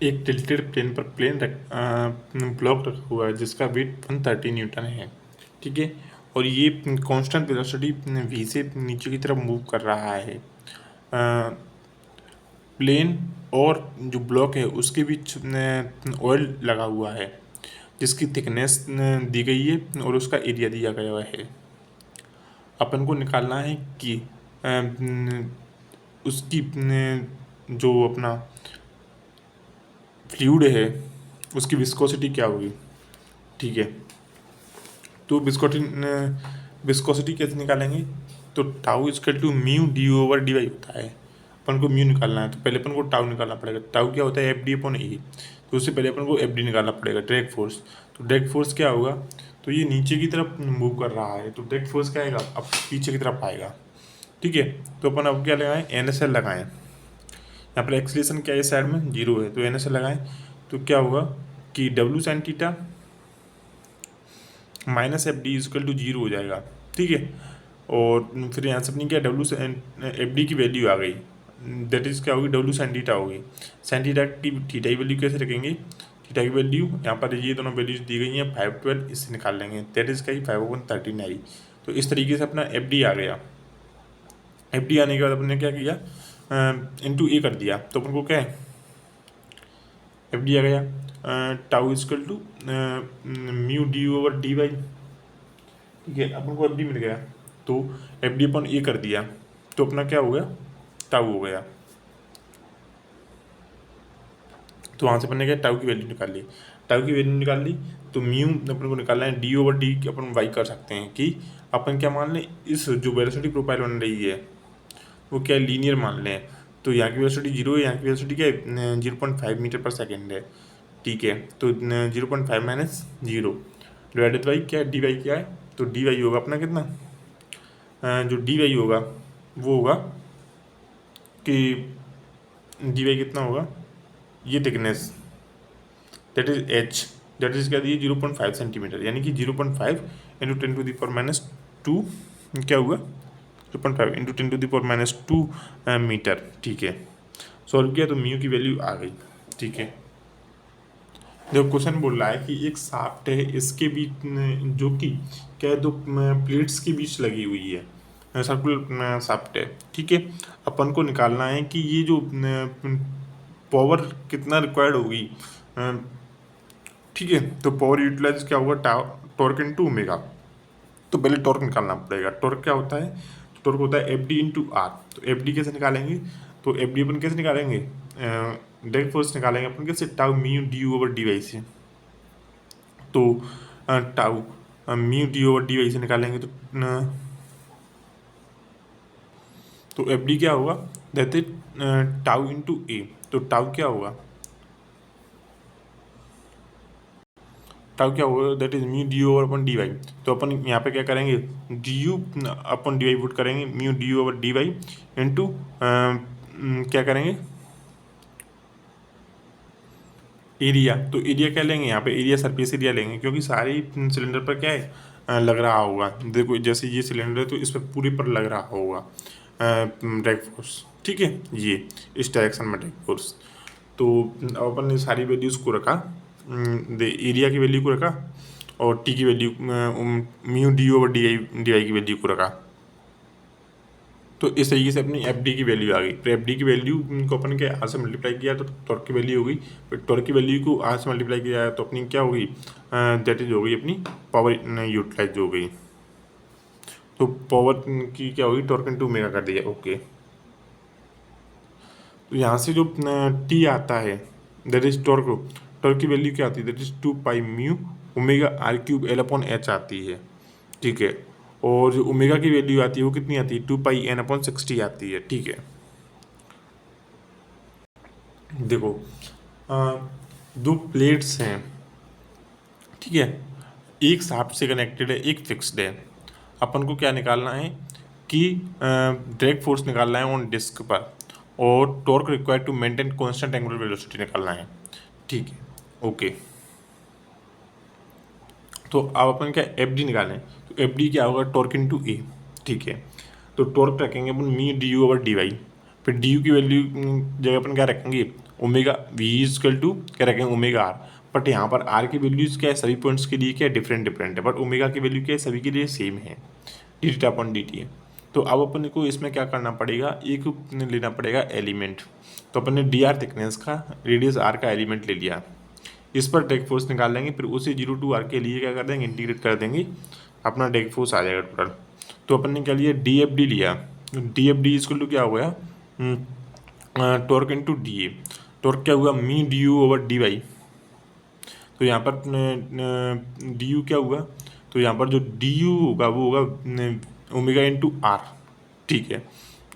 एक tilted plane पर block रखा हुआ है जिसका वेट 130 न्यूटन है, ठीक है। और ये कांस्टेंट वेलोसिटी v से नीचे की तरफ मूव कर रहा है। प्लेन और जो ब्लॉक है उसके बीच ऑयल लगा हुआ है जिसकी थिकनेस दी गई है और उसका एरिया दिया गया है। अपन को निकालना है कि उसकी जो अपना फ्लूइड है उसकी विस्कोसिटी क्या होगी, ठीक है। तो विस्कोसिटी कैसे निकालेंगे, तो tau equal to mu d over d y होता है। अपन को म्यू निकालना है तो पहले अपन को टाउ निकालना पड़ेगा। टाउ क्या होता है, एफ डी अपॉन ए। तो उससे पहले अपन को एफ डी निकालना पड़ेगा, डायरेक्ट फोर्स। तो डायरेक्ट फोर्स क्या होगा, तो ये नीचे की तरफ मूव कर रहा है तो डायरेक्ट फोर्स क्या आएगा, अब पीछे की तरफ आएगा, ठीक है। तो अपन अब क्या लगाएं, एन एस एल लगाएं। यहाँ पर एक्सलेशन क्या है, साइड में 0 है तो एन एस एल लगाएं। तो क्या होगा कि W sine theta minus F D equal to 0 हो जाएगा, ठीक है। और फिर यहाँ से अपनी क्या डब्ल्यू एफ डी की वैल्यू आ गई, दैट इज़ क्या होगी, डब्ल्यू साइन थीटा होगी। साइन थीटा की वैल्यू कैसे रखेंगे, थीटा की वैल्यू यहाँ पर ये दोनों वैल्यूज दी गई हैं 512, इससे निकाल लेंगे, दैट इज़ क्या 5/13 आई। तो इस तरीके से अपना एफ डी आ गया। एफ डी आने के बाद अपन ने क्या किया, इंटू ए कर दिया। तो अपन को क्या है, एफ डी आ गया tau equal to mu d over d y, ठीक है। अपन को एफ डी मिल गया तो एफ डी अपन ए कर दिया तो अपना क्या हो गया, टाउ हो गया। तो वहाँ से अपन ने क्या टाउ की वैल्यू निकाल ली। टाउ की वैल्यू निकाल ली तो म्यू अपन को निकालना है डी ओवर डी अपन वाई कर सकते हैं कि अपन क्या मान लें, इस जो वेलोसिटी प्रोफाइल बन रही है वो क्या लीनियर मान लें। तो यहाँ की वेलोसिटी 0 है, यहाँ की वेलोसिटी क्या है 0.5 मीटर पर सेकेंड है, ठीक है। तो 0.5 माइनस 0 डिवाइडेड बाई क्या है, डी वाई क्या है, तो डी वाई होगा अपना कितना, जो डी वाई होगा वो होगा कि डी वाई कितना होगा, ये thickness that is H, that is क्या दी 0.5 सेंटीमीटर, यानी कि 0.5 इंटू 10⁻², क्या हुआ 0.5 इंटू 10⁻² मीटर, ठीक है। सॉल्व किया तो म्यू की वैल्यू आ गई, ठीक है। देखो क्वेश्चन बोल रहा है कि एक शाफ्ट है, इसके बीच जो कि क्या है, दो प्लेट्स के बीच लगी हुई है, सर्कुलर शाफ्ट है, ठीक है। अपन को निकालना है कि ये जो पावर कितना रिक्वायर्ड होगी, ठीक है। तो पावर यूटिलाइज क्या होगा, टॉर्क इनटू ओमेगा। तो पहले टॉर्क निकालना पड़ेगा। टॉर्क क्या होता है, टॉर्क होता है एफ डी इंटू आर। तो एफ डी कैसे निकालेंगे, तो एफ डी अपन कैसे निकालेंगे, डायरेक्ट फोर्स निकालेंगे अपन कैसे, tau mu d over d y से। तो tau mu d over d y से निकालेंगे तो एफ डी क्या होगा, that is tau into A. तो टाउ क्या होगा, टाउ क्या होगा, that is mu d over अपन डी वाई। तो अपन यहाँ पे क्या करेंगे, डी यू अपन डी वाई पुट करेंगे, mu d over d y into क्या करेंगे, एरिया। तो एरिया क्या लेंगे, यहाँ पे एरिया सरफेस एरिया लेंगे क्योंकि सारी सिलेंडर पर क्या है लग रहा होगा। देखो जैसे ये सिलेंडर है तो इस पर पूरे पर लग रहा होगा ड्रैग फोर्स, ठीक है, ये इस डायरेक्शन में ड्रैग फोर्स। तो अपन ने सारी वैल्यूज़ को रखा, एरिया की वैल्यू को रखा और टी की value mu d over d y की वैल्यू को रखा। तो इस तरीके से अपनी एफ डी की वैल्यू आ गई। तो एफ डी की वैल्यू को अपन के आर से मल्टीप्लाई किया तो टॉर्क की वैल्यू हो गई। फिर टॉर्क की वैल्यू को आर से मल्टीप्लाई किया तो अपनी क्या हो गई, दैट इज हो गई अपनी पावर यूटिलाइज हो गई। तो पावर की क्या होगी, टॉर्क इनटू ओमेगा कर दिया, ओके। तो यहाँ से जो टी आता है दैट इज टॉर्क, टॉर्क की वैल्यू क्या आती है, that is 2 pi mu omega R cube L upon H आती है, ठीक है। और जो ओमेगा की वैल्यू आती है वो कितनी आती है, 2 पाई एन अपॉन 60 आती है, ठीक है। देखो दो प्लेट्स हैं, ठीक है, एक शाफ्ट से कनेक्टेड है, एक फिक्स्ड है। अपन को क्या निकालना है कि ड्रैग फोर्स निकालना है ऑन डिस्क पर और torque required to maintain constant angular velocity निकालना है, ठीक है, ओके। तो अब अपन क्या एफ डी निकालें, तो एफ डी क्या होगा, टॉर्क इनटू ए, ठीक है। तो टॉर्क रखेंगे अपन mu d u over d y, फिर डी यू की वैल्यू जगह अपन क्या रखेंगे, ओमेगा वी इजकल टू क्या रखेंगे ओमेगा आर, बट यहाँ पर आर की वैल्यूज क्या है सभी पॉइंट्स के लिए क्या है डिफरेंट है, बट ओमेगा की वैल्यू क्या है सभी के लिए सेम है, D theta upon D T. तो अब अपन को इसमें क्या करना पड़ेगा, एक लेना पड़ेगा एलिमेंट। तो अपन ने डी आर थिकनेस का रेडियस आर का एलिमेंट ले लिया, इस पर ड्रैग फोर्स निकाल लेंगे, फिर उसे 0 to r के लिए क्या कर देंगे इंटीग्रेट कर देंगे, अपना ड्रैग फोर्स आ जाएगा टोटल। तो अपन ने क्या लिया डी एफ डी लिया, डी एफ डी इसको क्या हो गया torque into d A, torque क्या हुआ mu d u over d y. तो यहाँ पर डी यू क्या हुआ, तो यहाँ पर जो डी यू होगा वो होगा ओमेगा इंटू आर, ठीक है,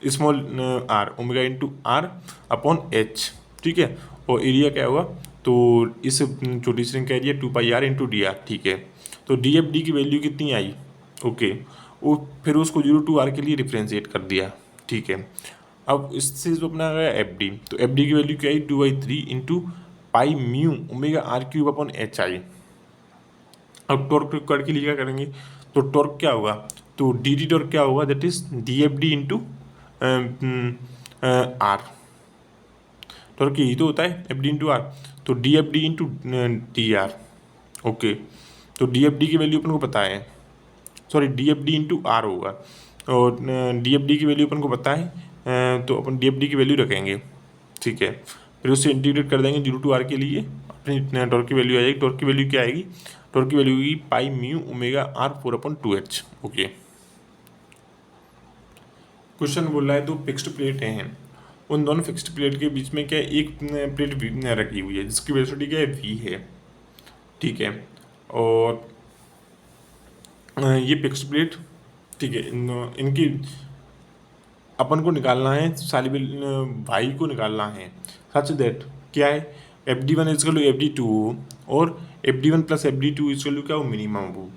small R omega into R upon H, ठीक है। और एरिया क्या हुआ, तो इस छोटी सी रिंग का area 2πr into d R, ठीक है। तो डी एफ डी की वैल्यू कितनी आई, ओके, वो फिर उसको 0 to r के लिए डिफ्रेंशिएट कर दिया, ठीक है। अब इससे जो अपना आ गया एफ डी, तो एफ डी की वैल्यू क्या आई 2/3 into pi mu omega R cube upon H आई। अब टॉर्क रिक्वायर्ड के लिए क्या करेंगे, तो टॉर्क क्या होगा, तो डी टी टॉर्क क्या होगा that is d F D into R, torque यही तो होता है एफ डी इंटू आर, तो d F D into d R, okay. तो डी एफ डी की वैल्यू अपन को पता है, sorry d F D into R होगा, और डी एफ डी की वैल्यू अपन को पता है, तो अपन डी एफ डी की वैल्यू रखेंगे, ठीक है। फिर उससे इंटीग्रेट कर देंगे 0 to r के लिए, अपनी टॉर्क की वैल्यू आ जाएगी, टॉर्क की वैल्यू क्या आएगी, टॉर्क की वैल्यू होगी pi mu omega R 4/2h, okay. Question बोल रहा है दो फिक्स्ड प्लेटें हैं, उन दोनों फिक्स्ड प्लेट के बीच में क्या एक प्लेट रखी हुई है जिसकी वेलोसिटी क्या है v है, ठीक है। और ये फिक्स्ड प्लेट, ठीक है, इनकी अपन को निकालना है सारी भाई को निकालना है सच दैट क्या है F D one equal to F D two हो और F D one plus F D two equal to क्या हो मिनिमम हो।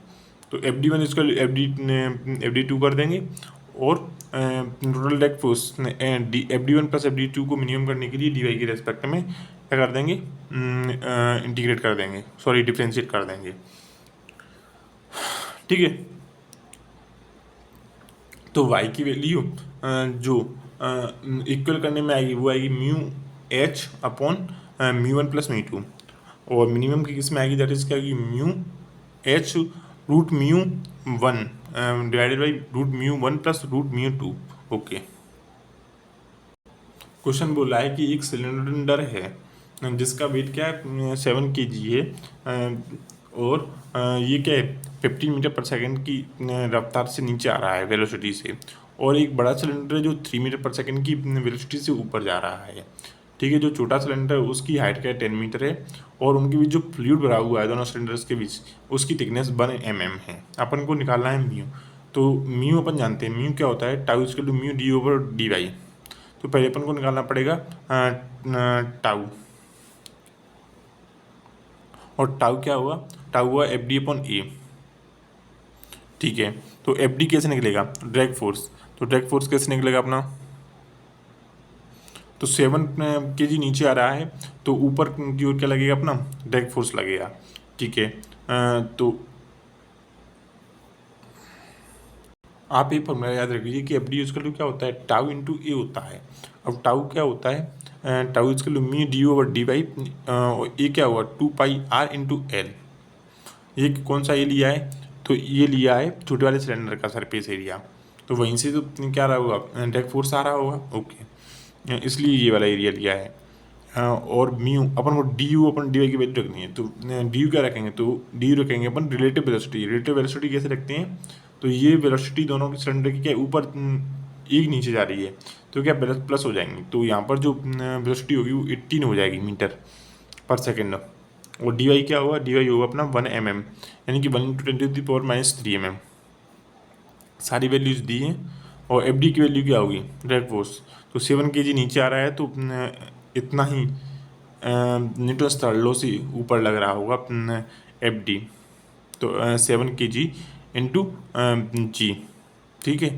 तो F D one equal F D two कर देंगे, और total drag force F D one plus F D two को मिनिमम करने के लिए डी वाई के रेस्पेक्ट में क्या कर देंगे इंटीग्रेट कर देंगे, सॉरी डिफ्रेंशिएट कर देंगे, ठीक है। तो y की वैल्यू जो इक्वल करने में आएगी वो आएगी mu H upon mu one plus mu two, और मिनिमम की किस में आएगी दैट इज क्या आएगी mu H root mu one divided by root mu one plus root mu two, okay. Question बोल रहा है कि एक सिलेंडर है जिसका वेट क्या है 7 kg है, और ये क्या है 15 मीटर पर सेकंड की रफ्तार से नीचे आ रहा है वेलोसिटी से, और एक बड़ा सिलेंडर है जो 3 मीटर पर सेकंड की वेलोसिटी से ऊपर जा रहा है, ठीक है। जो छोटा सिलेंडर है उसकी हाइट क्या है 10 मीटर है, और उनके बीच जो फ्लूइड भरा हुआ है दोनों सिलेंडर्स के बीच उसकी थिकनेस 1 mm है। अपन को निकालना है म्यू, तो म्यू अपन जानते हैं म्यू क्या होता है tau equal to mu d over d y. तो पहले अपन को निकालना पड़ेगा टाउ, और टाउ क्या हुआ, टाउ हुआ एफ डी अपॉन ए, ठीक है। तो एफ डी कैसे निकलेगा ड्रैग फोर्स, तो ड्रैग फोर्स कैसे निकलेगा अपना, तो 7 kg नीचे आ रहा है तो ऊपर की ओर क्या लगेगा अपना ड्रैग फोर्स लगेगा, ठीक है। तो आप ये फॉर्मूला याद रखिए कि एफ डी इक्वल टू क्या होता है टाउ इंटू ए होता है। अब टाउ क्या होता है tau equal to mu d over d y, A क्या हुआ 2πr इंटू एल। ये कौन सा ये लिया है, तो ये लिया है छोटे वाले सिलेंडर का सरफेस एरिया, तो वहीं से तो क्या रहा होगा ड्रैग फोर्स आ रहा होगा, ओके, इसलिए ये वाला एरिया लिया है। और म्यू अपन को डी यू अपन डी वाई की वैल्यू रखनी है, तो डी यू क्या रखेंगे, तो डी यू रखेंगे अपन रिलेटिव वेलोसिटी। रिलेटिव वेलोसिटी कैसे रखते हैं, तो ये वेलोसिटी दोनों के सिलेंडर की क्या ऊपर एक नीचे जा रही है तो क्या प्लस हो जाएंगी, तो यहाँ पर जो वेलोसिटी होगी वो 18 हो जाएगी मीटर पर सेकेंड, और डी वाई क्या होगा, डी वाई होगा अपना 1 mm, यानी कि 1 × 10⁻³ mm। सारी वैल्यूज दी हैं, और एफ डी की वैल्यू क्या होगी ड्रैग फोर्स, तो 7 kg नीचे आ रहा है तो इतना ही न्यूटन थर्ड लॉ से ऊपर लग रहा होगा एफ डी, तो 7 kg इंटू जी, ठीक है।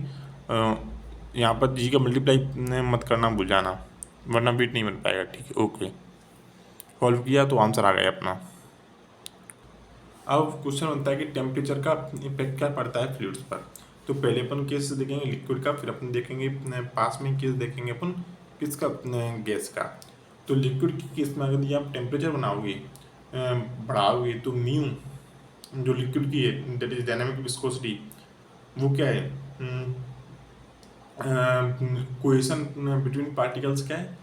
यहाँ पर जी का मल्टीप्लाई मत करना भूल जाना वरना बीट नहीं बन पाएगा, ठीक है, ओके। सॉल्व किया तो आंसर आ गया अपना। अब क्वेश्चन बनता है कि टेम्परेचर का इफेक्ट क्या पड़ता है फ्लूइड्स पर। तो पहले अपन केस देखेंगे लिक्विड का, फिर अपन देखेंगे पास में केस देखेंगे अपन किसका गैस का। तो लिक्विड की केस में अगर ये आप टेम्परेचर बढ़ाओगे तो म्यू जो लिक्विड की है दैट इज डायनामिक विस्कोसिटी वो क्या है, कोहेशन बिटवीन पार्टिकल्स क्या है,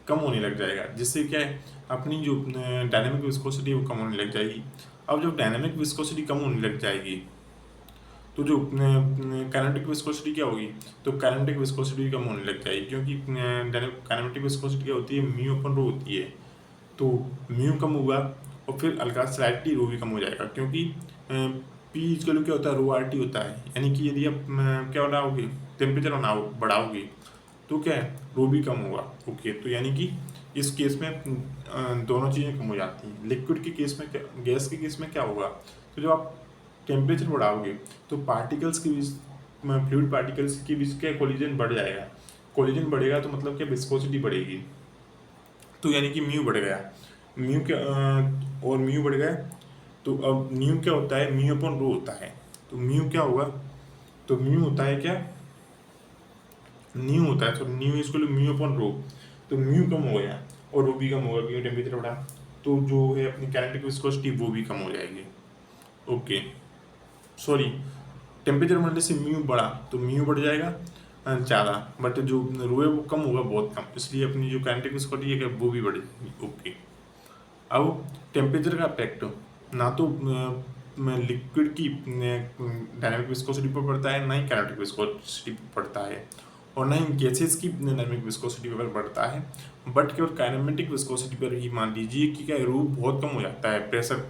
कम होने लग जाएगा, जिससे क्या है अपनी जो डायनामिक विस्कोसिटी वो कम होने लग जाएगी। अब जब डायनामिक विस्कोसिटी कम होने लग जाएगी तो जो काइनेटिक विस्कोसिटी क्या होगी, तो काइनेटिक विस्कोसिटी कम होने लग जाएगी, क्योंकि काइनेटिक विस्कोसिटी क्या होती है, म्यू अपन रो होती है। तो म्यू कम हुआ और फिर अल्का स्लाइटली रो भी कम हो जाएगा, क्योंकि पी इक्वल क्या होता है, रो आर टी होता है। यानी कि यदि आप क्या बनाओगे, टेम्परेचर बढ़ाओगे तो क्या है, रो भी कम होगा। ओके, तो यानी कि इस केस में दोनों चीज़ें कम हो जाती हैं। लिक्विड के केस में क्या, गैस के केस में क्या होगा, तो जब आप टेम्परेचर बढ़ाओगे तो पार्टिकल्स के बीच, फ्लूइड पार्टिकल्स के बीच क्या कोलिजन बढ़ जाएगा। कोलिजन बढ़ेगा तो मतलब क्या, विस्कोसिटी बढ़ेगी, तो यानी कि म्यू बढ़ गया। म्यू क्या और म्यू बढ़ गया, तो अब म्यू क्या होता है, म्यू अपॉन रो होता है। तो म्यू क्या होगा, तो म्यू होता है क्या, न्यू होता है, तो nu equal to mu upon rho. तो म्यू कम हो गया और रो भी कम होगा, क्योंकि टेम्परेचर बढ़ा, तो जो है अपनी काइनेटिक विस्कोसिटी वो भी कम हो जाएगी। ओके, सॉरी, टेम्परेचर बढ़ने से म्यू बढ़ा तो म्यू बढ़ जाएगा ज़्यादा, बट जो रो है वो कम होगा, बहुत कम, इसलिए अपनी जो काइनेटिक विस्कोसिटी है वो भी बढ़ जाएगी। ओके, अब टेम्परेचर का इफेक्ट ना तो लिक्विड की डायनामिक विस्कोसिटी पर पड़ता है, ना ही काइनेटिक विस्कोसिटी पर पड़ता है, और ना ही गैसेस की डायनामिक विस्कोसिटी पर पड़ता है, बट केवल काइनेमेटिक विस्कोसिटी पर ही मान लीजिए कि क्या रो बहुत कम हो जाता है प्रेशर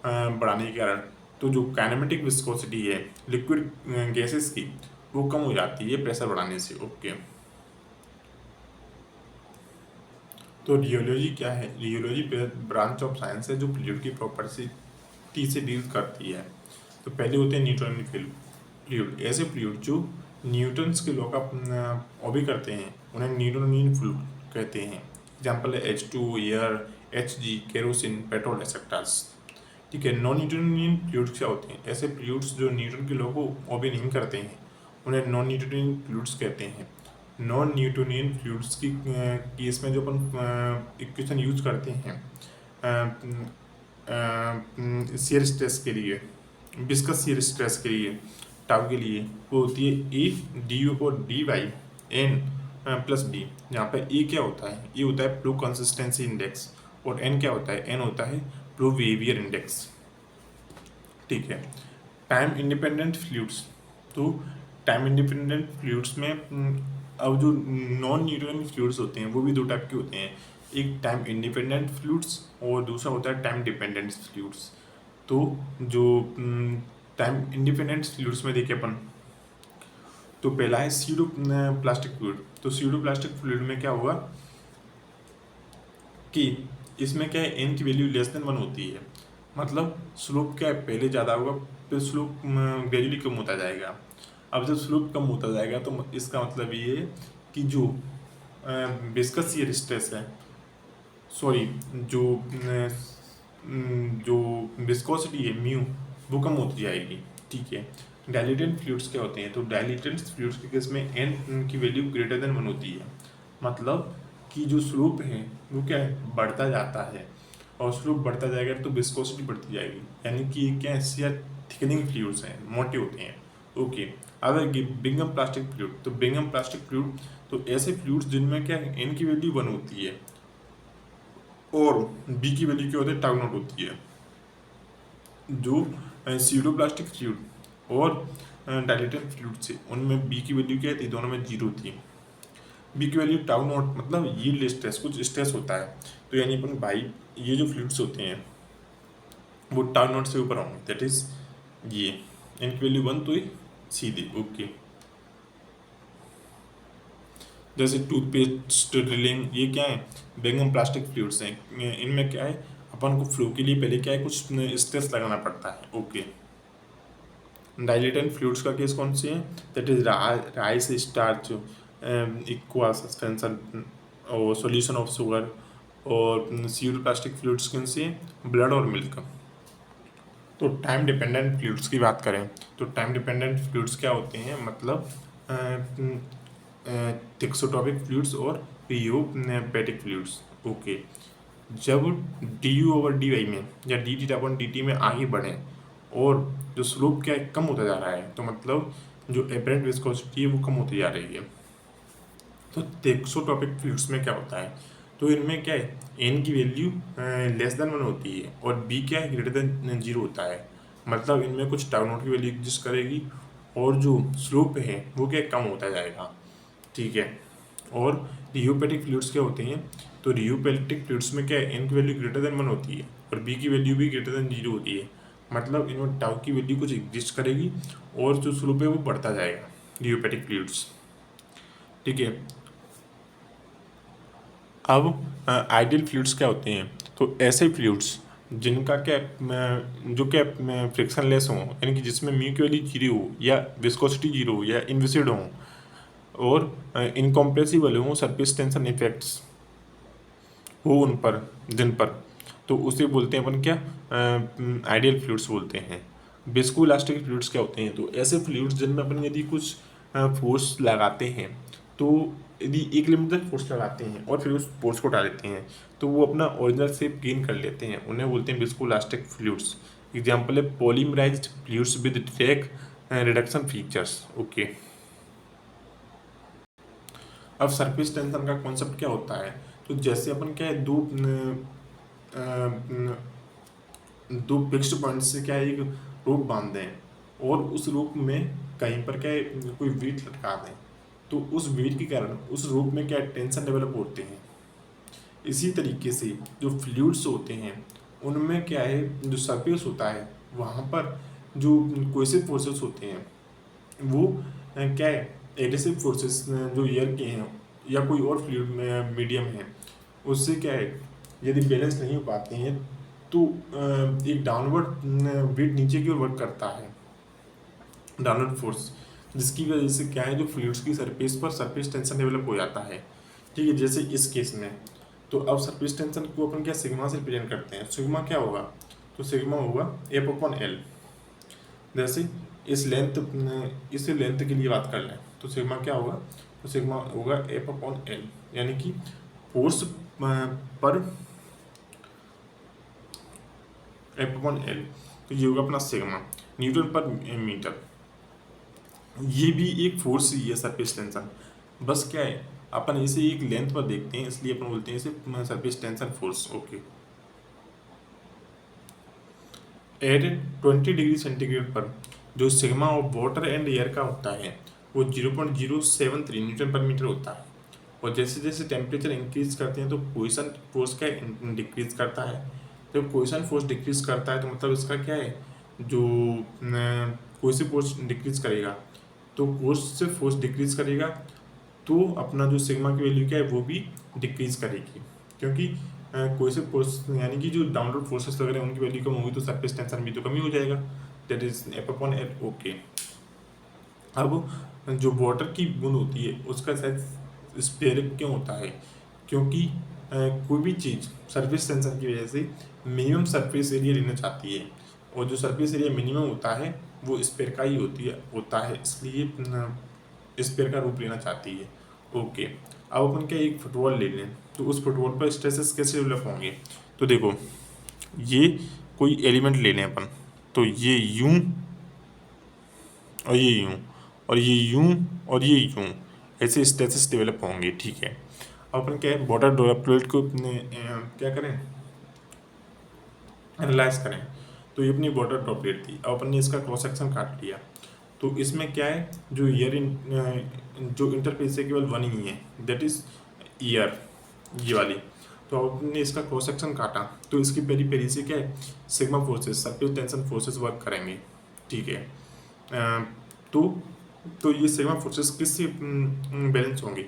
बढ़ाने के कारण। तो जो काइनेमेटिक विस्कोसिटी है लिक्विड गैसेस की वो कम हो जाती है प्रेशर बढ़ाने से। ओके, तो रियोलॉजी क्या है, रियोलॉजी ब्रांच ऑफ साइंस है जो फ्लूइड की प्रॉपर्टी से डील करती है। तो पहले होते हैं न्यूटन फ्लूइड, ऐसे फ्लूइड जो न्यूटन्स के लॉ का ऑबे करते हैं उन्हें न्यूटोनियन फ्लूइड कहते हैं। एग्जाम्पल है H2, air, Hg, kerosene, petrol etceteras. ठीक है, नॉन न्यूटोनियन फ्लूइड्स क्या होते हैं, ऐसे फ्लूइड्स जो न्यूटन के लॉ को ऑबे नहीं करते हैं उन्हें नॉन न्यूटोनियन फ्लूइड्स कहते हैं। नॉन न्यूटोनियन फ्लूइड्स की केस में जो अपन इक्वेशन यूज करते हैं शियर स्ट्रेस के लिए, विस्कस शियर स्ट्रेस के लिए, टाउ के लिए, वो होती है ए डी यू और d y n plus B. जहाँ पे ए क्या होता है, ए होता है फ्लो कंसिस्टेंसी इंडेक्स, और एन क्या होता है, एन होता है फ्लो बिहेवियर इंडेक्स। ठीक है, टाइम इंडिपेंडेंट फ्लूइड्स, तो टाइम इंडिपेंडेंट फ्लूइड्स में अब जो नॉन न्यूटोनियन फ्लूइड्स होते हैं वो भी दो टाइप के होते हैं, एक टाइम इंडिपेंडेंट फ्लूइड्स और दूसरा होता है टाइम डिपेंडेंट फ्लूइड्स। तो जो टाइम इंडिपेंडेंट फ्लूइड्स में देखिए अपन, तो पहला है सीडो प्लास्टिक फ्लूइड। तो सीडो प्लास्टिक फ्लूइड में क्या होगा कि इसमें क्या है, एन की वैल्यू लेस देन 1 होती है, मतलब स्लोप क्या है, पहले ज़्यादा होगा फिर स्लोप ग्रेजुअली कम होता जाएगा। अब जब स्लोप कम होता जाएगा तो इसका मतलब ये है कि जो विस्कस शियर स्ट्रेस है, सॉरी जो जो विस्कोसिटी है म्यू वो कम होती जाएगी। ठीक है, डायलेटेंट फ्लूइड्स क्या होते हैं, तो डायलेटेंट फ्लूइड्स के केस में एन की वैल्यू ग्रेटर देन 1 होती है, मतलब कि जो स्लोप है वो क्या है, बढ़ता जाता है, और स्लोप बढ़ता जाएगा तो विस्कोसिटी बढ़ती जाएगी, यानी कि क्या है, शियर थिकनिंग फ्लूइड्स हैं, मोटे होते हैं। ओके, अब है बिंगम प्लास्टिक फ्लूइड। तो बिंगम प्लास्टिक फ्लूइड तो ऐसे फ्लूइड्स जिनमें क्या है, एन की वैल्यू 1 होती है और बी की वैल्यू क्या होती है, टाउ नॉट होती है। जो सीडो प्लास्टिक फ्लूइड और डायलेटेंट फ्लूइड से उनमें बी की वैल्यू क्या थी, दोनों में 0 थी। बी की वैल्यू टाउ नॉट मतलब यील्ड स्ट्रेस, कुछ स्ट्रेस होता है, तो यानी अपन भाई ये जो फ्लूइड्स होते हैं वो टाउ नॉट से ऊपर होंगे, दैट इज ये इनकी वैल्यू 1 तो ही सीधी। ओके, जैसे टूथपेस्ट ड्रिलिंग, ये क्या है, बिंगम प्लास्टिक फ्लूइड्स हैं, इनमें क्या है अपन को फ्लो के लिए पहले क्या है, कुछ स्ट्रेस लगाना पड़ता है। ओके, डाइलेटेंट फ्लूइड्स का केस कौन सी है, that is rice starch, इक्वा suspension और सॉल्यूशन ऑफ शुगर, और सीड प्लास्टिक फ्लूइड्स कौन सी है, ब्लड और मिल्क। तो टाइम डिपेंडेंट फ्लूइड्स की बात करें तो टाइम डिपेंडेंट फ्लूइड्स क्या होते हैं, मतलब थिक्सोटॉपिक फ्लूइड्स और रियोपेटिक फ्लूइड्स। ओके, जब d u over d y में या डी टी अपन डी टी में आगे बढ़े और जो स्लोप क्या है कम होता जा रहा है, तो मतलब जो एपरेंट विस्कोसिटी है वो कम होती जा रही है। तो टेक्सोट्रॉपिक फ्लूइड्स में क्या होता है, तो इनमें क्या है एन की वैल्यू लेस देन 1 होती है और बी क्या है ग्रेटर देन 0 होता है। मतलब इनमें कुछ टाउ नॉट की वैल्यू एग्जिस्ट करेगी और जो स्लोप है वो क्या कम होता जाएगा, ठीक है। और रियोपेटिक फ्लूइड्स क्या होते हैं, तो रियोपेटिक फ्लूइड्स में क्या है एन की वैल्यू ग्रेटर देन 1 होती है और बी की वैल्यू भी ग्रेटर देन 0 होती है। मतलब इनमें टाउ की वैल्यू कुछ एग्जिस्ट करेगी और जो स्लोप है वो बढ़ता जाएगा रियोपेटिक फ्लूइड्स, ठीक है। अब आइडियल फ्लूइड्स क्या होते हैं, तो ऐसे फ्लूइड्स जिनका क्या जो क्या फ्रिक्शन लेस हो, यानी कि जिसमें म्यू की वैल्यू 0 हो या विस्कोसिटी 0 हो या इनविसिड हो और इनकॉम्प्रेसिबल हो सरफेस टेंशन इफेक्ट्स हो उन पर जिन पर, तो उसे बोलते हैं अपन क्या आइडियल फ्लूइड्स बोलते हैं। विस्कोइलास्टिक फ्लूइड्स क्या होते हैं, तो ऐसे फ्लूइड्स जिनमें अपन यदि कुछ फोर्स लगाते हैं, तो यदि एक लिमिट तक फोर्स लगाते हैं और फिर उस फोर्स को हटा देते हैं तो वो अपना ओरिजिनल शेप गेन कर लेते हैं, उन्हें बोलते हैं विस्कोइलास्टिक फ्लूइड्स। एग्जाम्पल है polymerized fluids with drag reduction features. Okay, अब सरफेस टेंशन का कॉन्सेप्ट क्या होता है, तो जैसे अपन क्या है दो फिक्स्ड पॉइंट से क्या है एक रोप बांध दें और उस रोप में कहीं पर क्या है कोई वेट लटका दें, तो उस वेट के कारण उस रोप में क्या टेंशन डेवलप होते हैं। इसी तरीके से जो फ्लूइड्स होते हैं उनमें क्या है जो सरफेस होता है वहाँ पर जो कोएसिव फोर्सेस होते हैं वो क्या है एडिसिव फोर्सेस जो एयर के हैं या कोई और फ्लूइड में मीडियम है उससे क्या है यदि बैलेंस नहीं हो पाते हैं तो एक डाउनवर्ड वेट नीचे की ओर वर्क करता है, डाउनवर्ड फोर्स, जिसकी वजह से क्या है जो फ्लूइड्स की सरफेस पर सरफेस टेंशन डेवलप हो जाता है, ठीक है। जैसे इस केस में तो अब सरफेस टेंशन को अपन क्या सिग्मा से रिप्रेजेंट करते हैं। सिग्मा क्या होगा, तो सिग्मा होगा एफ अपॉन एल। जैसे इस लेंथ के लिए बात कर लें तो सिग्मा क्या होगा, तो सिग्मा होगा एफ अपॉन एल, यानी कि फोर्स पर एफ अपॉन एल, तो ये होगा अपना सिग्मा न्यूटन पर मीटर। ये भी एक फोर्स ही है सरफेस टेंशन, बस क्या है अपन इसे एक लेंथ पर देखते हैं इसलिए अपन बोलते हैं इसे surface tension force. Okay, at 20 degree centigrade पर जो sigma of water and air का होता है वो 0.073 न्यूटन पर मीटर होता है। और जैसे जैसे टेम्परेचर इंक्रीज करते हैं तो कोइसन फोर्स का डिक्रीज करता है। जब कोइसन फोर्स डिक्रीज करता है तो मतलब इसका क्या है जो कोई फोर्स डिक्रीज करेगा तो कोर्स से फोर्स डिक्रीज करेगा तो अपना जो सिग्मा की वैल्यू क्या है वो भी डिक्रीज करेगी, क्योंकि कोई से फोर्स यानी कि जो डाउनवर्ड फोर्सेस वगैरह उनकी वैल्यू कम होगी तो सरफेस टेंशन भी तो कम ही हो जाएगा, that is F upon L. Okay, अब जो वाटर की बूंद होती है उसका साइज स्फेरिक क्यों होता है, क्योंकि कोई भी चीज़ सरफेस टेंशन की वजह से मिनिमम सरफेस एरिया लेना चाहती है और जो सरफेस एरिया मिनिमम होता है वो स्फेयर का ही होता है, इसलिए स्फेयर का रूप लेना चाहती है। ओके, अब अपन क्या एक फुटबॉल ले लें तो उस फुटबॉल पर स्ट्रेसेस कैसे डेवलप होंगे, तो देखो ये कोई एलिमेंट ले लें अपन, तो ये यूं और ये यूं और ये यूं और ये यूं ऐसे स्ट्रेसेस डेवलप होंगे, ठीक है। अब अपन क्या है वाटर ड्रॉपलेट को क्या करें एनालाइज करें, तो ये अपनी वाटर ड्रॉपलेट थी। अब अपन ने इसका क्रॉस सेक्शन काट लिया तो इसमें क्या है जो जो इंटरफेस है केवल वन ही है, दैट इज ईयर, ये वाली। तो अब हमने इसका क्रॉस सेक्शन काटा तो इसकी पेरी पेरी से क्या है sigma forces surface tension forces work करेंगे, ठीक है। तो ये सिग्मा फोर्सेस किससे बैलेंस होंगे,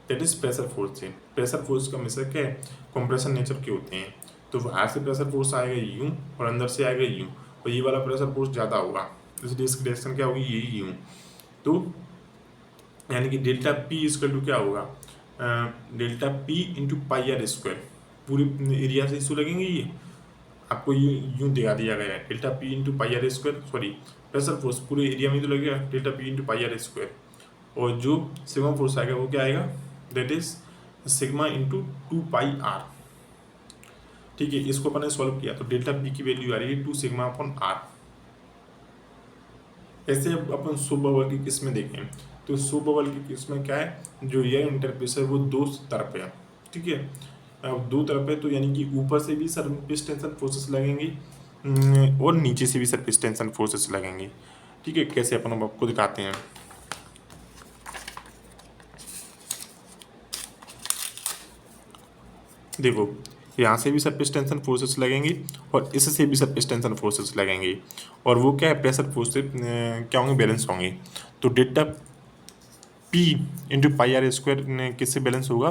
दैट इज प्रेशर फोर्स से। प्रेशर फोर्स का हमेशा क्या है कंप्रेशन नेचर के होते हैं, तो बाहर से प्रेशर फोर्स आएगा यूं और अंदर से आएगा यूं और ये वाला प्रेशर फोर्स ज़्यादा होगा इसलिए इसकी डायरेक्शन क्या होगी यही यूं। तो यानी कि डेल्टा पी इक्वल टू क्या होगा delta P into pi R square, पूरी एरिया से इशू लगेंगे ये आपको यूं दिखा दिया गया है delta P into pi R square, sorry pressure force पूरे एरिया में तो लगेगा delta P into pi R square और जो सिग्मा फोर्स आएगा वो क्या आएगा that is sigma into 2 pi R. ठीक है, इसको अपन ने सॉल्व किया तो डेल्टा पी की वैल्यू आ रही है 2 सिग्मा अपॉन आर। ऐसे अब अपन शुभ बबल की केस में देखें तो शुभ बबल की केस में क्या है, जो एयर इंटरफेस है वो दो तरफ है। ठीक है, अब दो तरफ है तो यानी कि ऊपर से भी सरफेस टेंशन फोर्सेस लगेंगे और नीचे से भी सरफेस टेंशन फोर्सेस लगेंगे। ठीक है, कैसे अपन अब आपको दिखाते हैं। देखो, यहाँ से भी सरफेस टेंशन फोर्सेस लगेंगे और इससे भी सरफेस टेंशन फोर्सेस लगेंगे, और वो क्या है, प्रेशर फोर्स से क्या होंगे, बैलेंस होंगे। तो delta P into pi R square किससे बैलेंस होगा,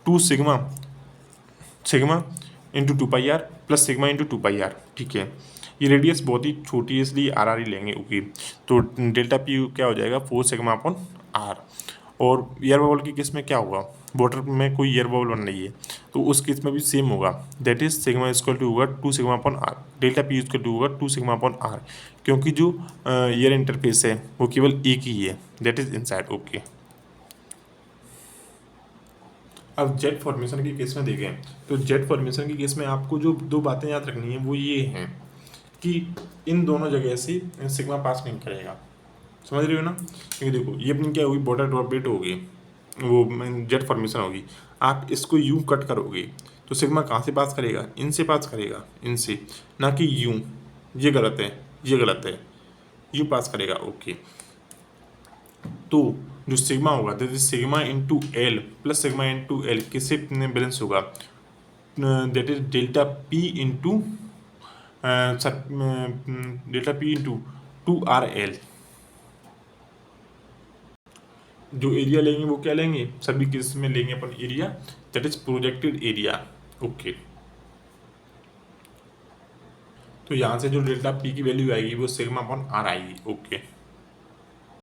2 sigma sigma into 2 pi R plus sigma into 2 pi R. ठीक है, ये रेडियस बहुत ही छोटी है इसलिए आर आर ही लेंगे। ओके, तो डेल्टा पी क्या हो जाएगा, 4 सिग्मा अपॉन आर। और एयर बबल की केस में क्या होगा, वाटर में कोई एयर बबल बन रही है तो उस केस में भी सेम होगा, that is sigma equal to होगा 2 sigma upon R. Delta P equal to होगा 2 सिग्मा अपॉन आर, क्योंकि जो एयर इंटरफेस है वो केवल एक ही है, दैट इज इनसाइड। ओके, अब जेट फॉर्मेशन के केस में देखें तो जेट फॉर्मेशन के केस में आपको जो दो बातें याद रखनी है वो ये हैं कि इन दोनों जगह से सिग्मा पास नहीं करेगा। समझ रहे हो ना, क्योंकि देखो ये अपनी क्या होगी, बॉर्डर ड्रॉपलेट होगी, वो जेट फॉर्मेशन होगी। आप इसको यूं कट करोगे तो सिग्मा कहाँ से पास करेगा, इनसे पास करेगा, इनसे, ना कि यूं। ये गलत है, ये गलत है, यूं पास करेगा। ओके, तो जो सिग्मा होगा that is sigma into L plus sigma into L किससे बैलेंस होगा, that is delta P into delta P into 2 RL। जो एरिया लेंगे वो क्या लेंगे, सभी केस में लेंगे अपन area, that is projected area. Okay, तो यहाँ से जो डेल्टा पी की वैल्यू आएगी वो सिग्मा अपॉन आर आएगी। ओके।